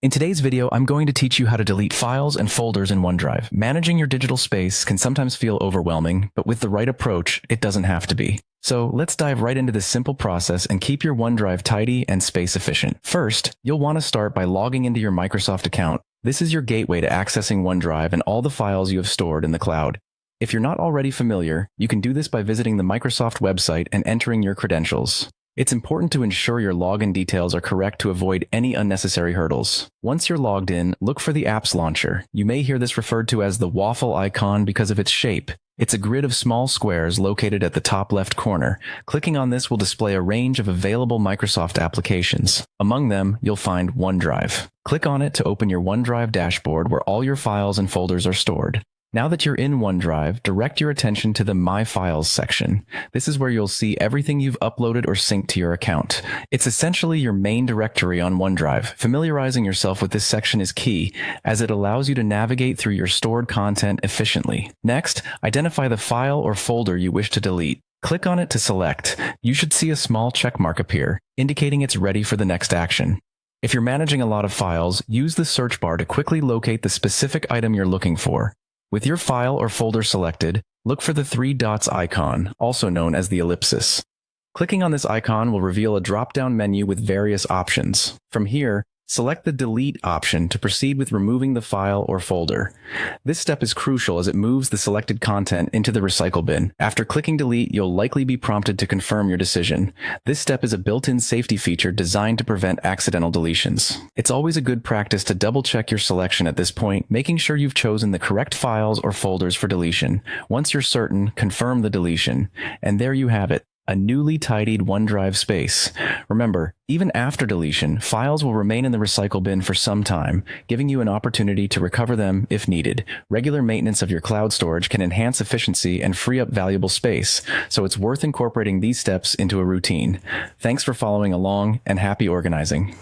In today's video, I'm going to teach you how to delete files and folders in OneDrive. Managing your digital space can sometimes feel overwhelming, but with the right approach, it doesn't have to be. So let's dive right into this simple process and keep your OneDrive tidy and space efficient. First, you'll want to start by logging into your Microsoft account. This is your gateway to accessing OneDrive and all the files you have stored in the cloud. If you're not already familiar, you can do this by visiting the Microsoft website and entering your credentials. It's important to ensure your login details are correct to avoid any unnecessary hurdles. Once you're logged in, look for the Apps Launcher. You may hear this referred to as the waffle icon because of its shape. It's a grid of small squares located at the top left corner. Clicking on this will display a range of available Microsoft applications. Among them, you'll find OneDrive. Click on it to open your OneDrive dashboard where all your files and folders are stored. Now that you're in OneDrive, direct your attention to the My Files section. This is where you'll see everything you've uploaded or synced to your account. It's essentially your main directory on OneDrive. Familiarizing yourself with this section is key, as it allows you to navigate through your stored content efficiently. Next, identify the file or folder you wish to delete. Click on it to select. You should see a small check mark appear, indicating it's ready for the next action. If you're managing a lot of files, use the search bar to quickly locate the specific item you're looking for. With your file or folder selected, look for the three dots icon, also known as the ellipsis. Clicking on this icon will reveal a drop-down menu with various options. From here, select the Delete option to proceed with removing the file or folder. This step is crucial as it moves the selected content into the recycle bin. After clicking Delete, you'll likely be prompted to confirm your decision. This step is a built-in safety feature designed to prevent accidental deletions. It's always a good practice to double-check your selection at this point, making sure you've chosen the correct files or folders for deletion. Once you're certain, confirm the deletion. And there you have it. A newly tidied OneDrive space. Remember, even after deletion, files will remain in the recycle bin for some time, giving you an opportunity to recover them if needed. Regular maintenance of your cloud storage can enhance efficiency and free up valuable space, so it's worth incorporating these steps into a routine. Thanks for following along, and happy organizing.